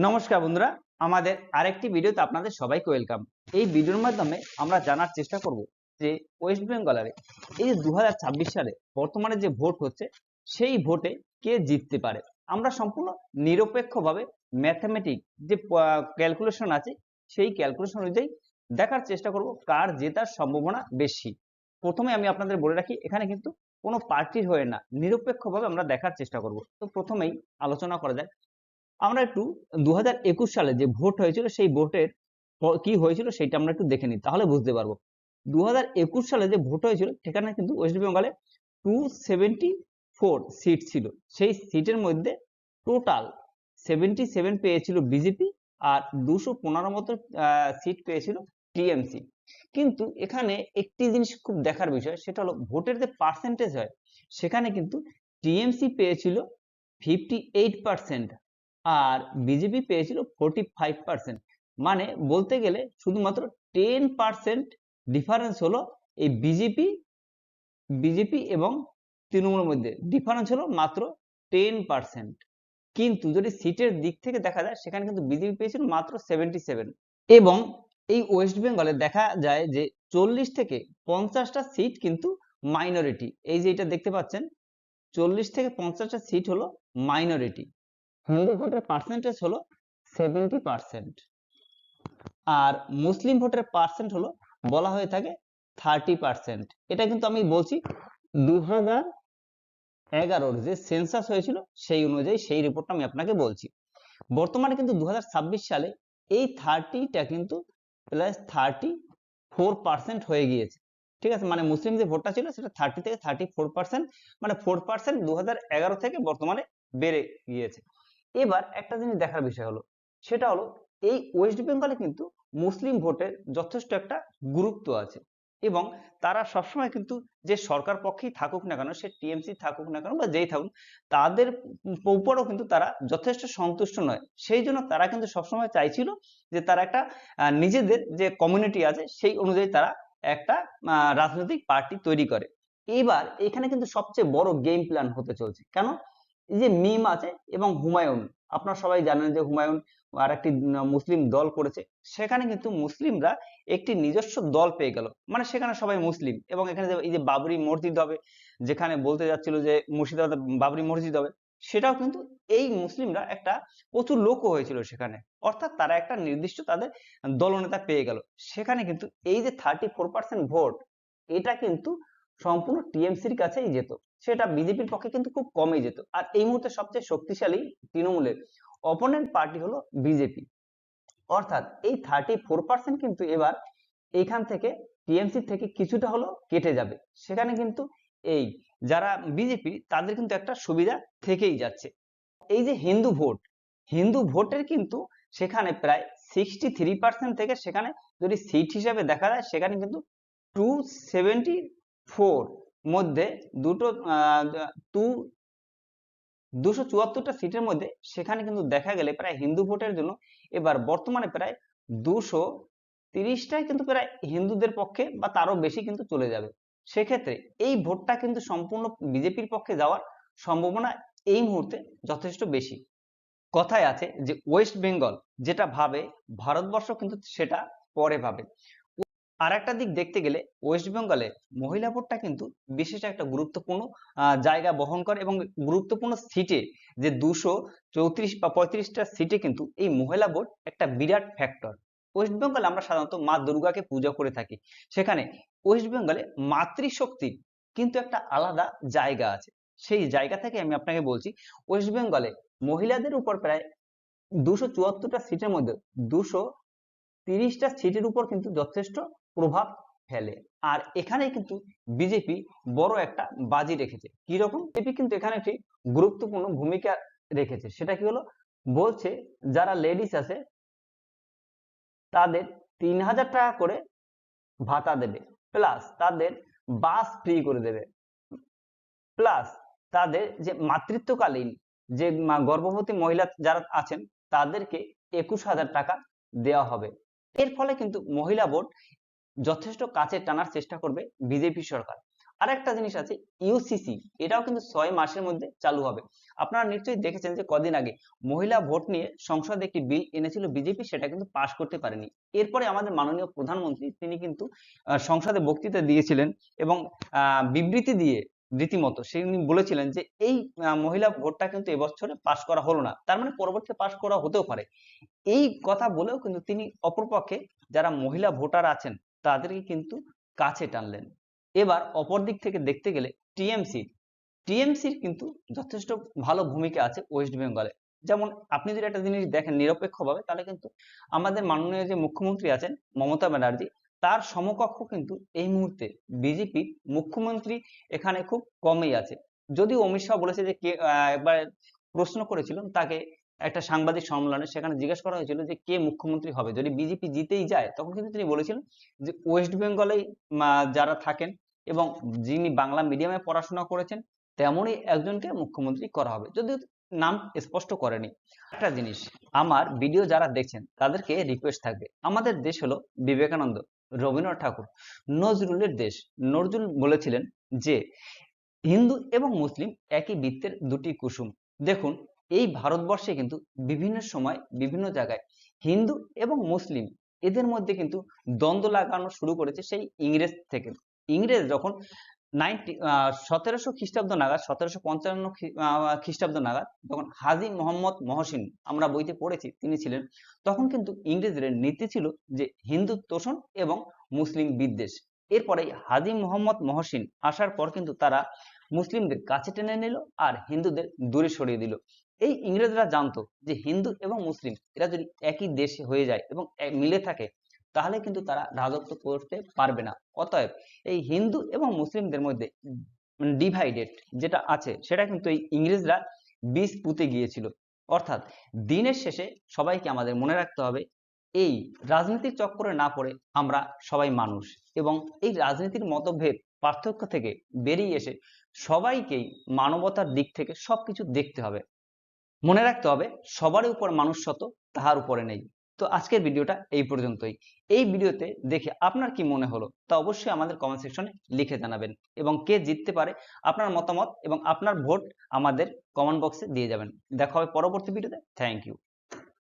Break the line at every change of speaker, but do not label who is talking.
নমস্কার বন্ধুরা, আমাদের আরেকটি ভিডিওতে আপনাদের সবাইকে ওয়েলকাম। এই ভিডিওর মাধ্যমে আমরা জানার চেষ্টা করব যে ওয়েস্ট বেঙ্গলের এই যে 2026 সালে বর্তমানে যে ভোট হচ্ছে সেই ভোটে কে জিততে পারে। আমরা সম্পূর্ণ নিরপেক্ষভাবে ম্যাথমেটিক যে ক্যালকুলেশন আছে সেই ক্যালকুলেশন অনুযায়ী দেখার চেষ্টা করব কার জেতার সম্ভাবনা বেশি। প্রথমে আমি আপনাদের বলে রাখি, এখানে কিন্তু কোনো পার্টির হয়ে না, নিরপেক্ষভাবে আমরা দেখার চেষ্টা করব। তো প্রথমেই আলোচনা করা যায়, আমরা একটু 2021 সালে যে ভোট হয়েছিল সেই ভোটের কি হয়েছিল সেটা আমরা একটু দেখে নিই, তাহলে বুঝতে পারবো। 2021 সালে যে ভোট হয়েছিল সেখানে কিন্তু ওয়েস্ট বেঙ্গলে 274 সিট ছিল। সেই সিটের মধ্যে টোটাল 77 পেয়েছিল বিজেপি আর 215 মতো সিট পেয়েছিল টিএমসি। কিন্তু এখানে একটি জিনিস খুব দেখার বিষয়, সেটা হলো ভোটের যে পার্সেন্টেজ হয় সেখানে কিন্তু টিএমসি পেয়েছিল 58% আর বিজেপি পেয়েছিল 45%। মানে বলতে গেলে শুধুমাত্র 10% ডিফারেন্স হলো এই বিজেপি এবং তৃণমূলের মধ্যে, ডিফারেন্স হলো মাত্র 10%। কিন্তু যদি সিটের দিক থেকে দেখা যায় সেখানে কিন্তু বিজেপি পেয়েছিল মাত্র 77। এবং এই ওয়েস্ট বেঙ্গলে দেখা যায় যে 40 থেকে 50টা সিট কিন্তু মাইনরিটি। এই যে এটা দেখতে পাচ্ছেন, 40 থেকে 50টা সিট হলো মাইনরিটি। হিন্দু ভোটের পার্সেন্টেজ হলো 70%। আর মুসলিম ভোটের পার্সেন্ট হলো বলা হয়ে থাকে 30%। এটা কিন্তু আমি বলছি 2011 যে সেন্সাস হয়েছিল সেই অনুযায়ী, সেই রিপোর্টটা আমি আপনাকে বলছি। বর্তমানে কিন্তু 2026 সালে এই 30টা কিন্তু প্লাস 34% হয়ে গিয়েছে। ঠিক আছে, মানে মুসলিম যে ভোটটা ছিল সেটা 30 থেকে 34%, মানে 4% 2011 থেকে বর্তমানে বেড়ে গিয়েছে। এবার একটা জিনিস দেখার বিষয় হলো, সেটা হলো এই ওয়েস্ট বেঙ্গলে কিন্তু মুসলিম ভোটের যথেষ্ট একটা গুরুত্ব আছে এবং তারা সবসময় কিন্তু যে সরকার পক্ষেই থাকুক না কেন, সে টিএমসি থাকুক না কেন বা যেই থাকুক, তাদের উপরও কিন্তু তারা যথেষ্ট সন্তুষ্ট নয়। সেই জন্য তারা কিন্তু সবসময় চাইছিল যে তারা একটা নিজেদের যে কমিউনিটি আছে সেই অনুযায়ী তারা একটা রাজনৈতিক পার্টি তৈরি করে। এবার এখানে কিন্তু সবচেয়ে বড় গেম প্ল্যান হতে চলছে কেন, এই যে মিম আছে এবং হুমায়ুন, আপনারা সবাই জানেন যে হুমায়ুন আর একটি মুসলিম দল করেছে। সেখানে কিন্তু মুসলিমরা একটি নিজস্ব দল পেয়ে গেল, মানে সেখানে সবাই মুসলিম এবং এখানে এই যে বাবরি মসজিদ হবে, যেখানে বলতে যাচ্ছিল যে মুর্শিদাবাদে বাবরি মসজিদ হবে, সেটাও কিন্তু এই মুসলিমরা একটা প্রচুর লোকও হয়েছিল সেখানে, অর্থাৎ তারা একটা নির্দিষ্ট তাদের দলনেতা পেয়ে গেল। সেখানে কিন্তু এই যে 34% ভোট, এটা কিন্তু সম্পূর্ণ টিএমসির কাছেই যেত, সেটা বিজেপির পক্ষে কিন্তু খুব কমই যেত। আর এই মুহূর্তে সবচেয়ে শক্তিশালী তৃণমূলের অপোনেন্ট পার্টি হলো বিজেপি, অর্থাৎ এই 34% কিন্তু এবার এইখান থেকে টিএমসি থেকে কিছুটা হলো কেটে যাবে। সেখানে কিন্তু এই যারা বিজেপি তাদের কিন্তু একটা সুবিধা থেকেই যাচ্ছে। এই যে হিন্দু ভোটের কিন্তু সেখানে প্রায় 63% থেকে সেখানে যদি সিট হিসাবে দেখা যায় সেখানে কিন্তু 274 মধ্যে দুটো 274টা সিটের মধ্যে সেখানে কিন্তু দেখা গেলে প্রায় হিন্দু ভোটের জন্য এবার বর্তমানে প্রায় 230টাই কিন্তু প্রায় হিন্দুদের পক্ষে বা তারও বেশি কিন্তু চলে যাবে। সেক্ষেত্রে এই ভোটটা কিন্তু সম্পূর্ণ বিজেপির পক্ষে যাওয়ার সম্ভাবনা এই মুহূর্তে যথেষ্ট বেশি। কথায় আছে যে ওয়েস্ট বেঙ্গল যেটা ভাবে ভারতবর্ষ কিন্তু সেটা পরে ভাবে। আর একটা দিক দেখতে গেলে ওয়েস্ট বেঙ্গলে মহিলা ভোটটা কিন্তু বিশেষ একটা গুরুত্বপূর্ণ জায়গা বহন করে এবং গুরুত্বপূর্ণ সিটে যে 234 বা 35টা সিটে কিন্তু এই মহিলা ভোট একটা বিরাট ফ্যাক্টর। ওয়েস্ট বেঙ্গলে আমরা সাধারণত মা দুর্গাকে পূজা করে থাকি, সেখানে ওয়েস্ট বেঙ্গলে মাতৃশক্তির কিন্তু একটা আলাদা জায়গা আছে। সেই জায়গা থেকে আমি আপনাকে বলছি, ওয়েস্ট বেঙ্গলে মহিলাদের উপর প্রায় 274টা সিটের মধ্যে 230টা সিটের উপর কিন্তু যথেষ্ট প্রভাব ফেলে। আর এখানে কিন্তু বিজেপি বড় একটা বাজি রেখেছে। কি রকম? বিজেপি কিন্তু এখানে একটি গুরুত্বপূর্ণ ভূমিকা রেখেছে, সেটা কি হলো, বলছে যারা লেডিস আছে তাদের 3000 টাকা করে ভাতা দেবে, প্লাস তাদের বাস ফ্রি করে দেবে, প্লাস তাদের যে মাতৃত্বকালীন যে গর্ভবতী মহিলা যারা আছেন তাদেরকে 21,000 টাকা দেওয়া হবে। এর ফলে কিন্তু মহিলা ভোট যথেষ্ট কাছে টানার চেষ্টা করবে বিজেপি সরকার। আর একটা জিনিস আছে ইউসিসি, এটাও কিন্তু 6 মাসের মধ্যে চালু হবে। আপনারা নিশ্চয়ই দেখেছেন যে কদিন আগে মহিলা ভোট নিয়ে সংসদে একটি বিল এনেছিল বিজেপি, সেটা কিন্তু পাশ করতে পারেনি। এরপরে আমাদের মাননীয় প্রধানমন্ত্রী তিনি কিন্তু সংসদে বক্তৃতা দিয়েছিলেন এবং বিবৃতি দিয়ে রীতিমতো তিনি বলেছিলেন যে এই মহিলা ভোটটা কিন্তু এবছরে পাশ করা হলো না, তার মানে পরবর্তীতে পাশ করা হতেও পারে। এই কথা বলেও কিন্তু তিনি অপরপক্ষে যারা মহিলা ভোটার আছেন তাদেরকে কিন্তু কাছে টানলেন। এবার অপর দিক থেকে দেখতে গেলে টিএমসির কিন্তু যথেষ্ট ভালো ভূমিকা আছে ওয়েস্ট বেঙ্গলে। যেমন আপনি যদি একটা জিনিস দেখেন নিরপেক্ষভাবে, তাহলে কিন্তু আমাদের মাননীয় যে মুখ্যমন্ত্রী আছেন মমতা ব্যানার্জি, তার সমকক্ষ কিন্তু এই মুহূর্তে বিজেপির মুখ্যমন্ত্রী এখানে খুব কমই আছে। যদিও অমিত শাহ বলেছে যে কে একবার প্রশ্ন করেছিলেন তাকে একটা সাংবাদিক সম্মেলনে, সেখানে জিজ্ঞেস করা হয়েছিল যে কে মুখ্যমন্ত্রী হবে যদি বিজেপি জিতেই যায়, তখন কিন্তু তিনি বলেছিলেন যে ওয়েস্ট বেঙ্গলেই যারা থাকেন এবং যিনি বাংলা মিডিয়ামে পড়াশোনা করেছেন তেমনই একজনকে মুখ্যমন্ত্রী করা হবে, যদিও নাম স্পষ্ট করেনি। একটা জিনিস, আমার ভিডিও যারা দেখছেন তাদেরকে রিকোয়েস্ট থাকবে, আমাদের দেশ হলো বিবেকানন্দ, রবীন্দ্রনাথ ঠাকুর, নজরুলের দেশ। নজরুল বলেছিলেন যে হিন্দু এবং মুসলিম একই বৃত্তের দুটি কুসুম। দেখুন এই ভারতবর্ষে কিন্তু বিভিন্ন সময় বিভিন্ন জায়গায় হিন্দু এবং মুসলিম এদের মধ্যে কিন্তু দ্বন্দ্ব লাগানো শুরু করেছে সেই ইংরেজ থেকে। ইংরেজ যখন 1700 খ্রিস্টাব্দ নাগাদ, 1755 খ্রিস্টাব্দ নাগাদ, যখন হাজী মোহাম্মদ মহসিন আমরা বইতে পড়েছি তিনি ছিলেন, তখন কিন্তু ইংরেজদের নীতি ছিল যে হিন্দু তোষণ এবং মুসলিম বিদ্বেষ। এরপরে হাজী মোহাম্মদ মহসিন আসার পর কিন্তু তারা মুসলিমদের কাছে টেনে নিল আর হিন্দুদের দূরে সরিয়ে দিল। এই ইংরেজরা জানতো যে হিন্দু এবং মুসলিম এরা যদি একই দেশে হয়ে যায় এবং মিলে থাকে তাহলে কিন্তু তারা রাজত্ব করতে পারবে না। অতএব এই হিন্দু এবং মুসলিমদের মধ্যে ডিভাইডেড যেটা আছে সেটা কিন্তু এই ইংরেজরা বীজ পুঁতে গিয়েছিল। অর্থাৎ দিনের শেষে সবাইকে আমাদের মনে রাখতে হবে এই রাজনীতির চক্করে না পড়ে আমরা সবাই মানুষ, এবং এই রাজনীতির মতভেদ পার্থক্য থেকে বেরিয়ে এসে সবাইকেই মানবতার দিক থেকে সবকিছু দেখতে হবে। মনে রাখতে হবে সবারই উপর মানুষত্ব, তাহার উপরে নেই। তো আজকের ভিডিওটা এই পর্যন্তই। এই ভিডিওতে দেখে আপনার কি মনে হলো তা অবশ্যই আমাদের কমেন্ট সেকশনে লিখে জানাবেন, এবং কে জিততে পারে আপনার মতামত এবং আপনার ভোট আমাদের কমেন্ট বক্সে দিয়ে যাবেন। দেখা হবে পরবর্তী ভিডিওতে। Thank you.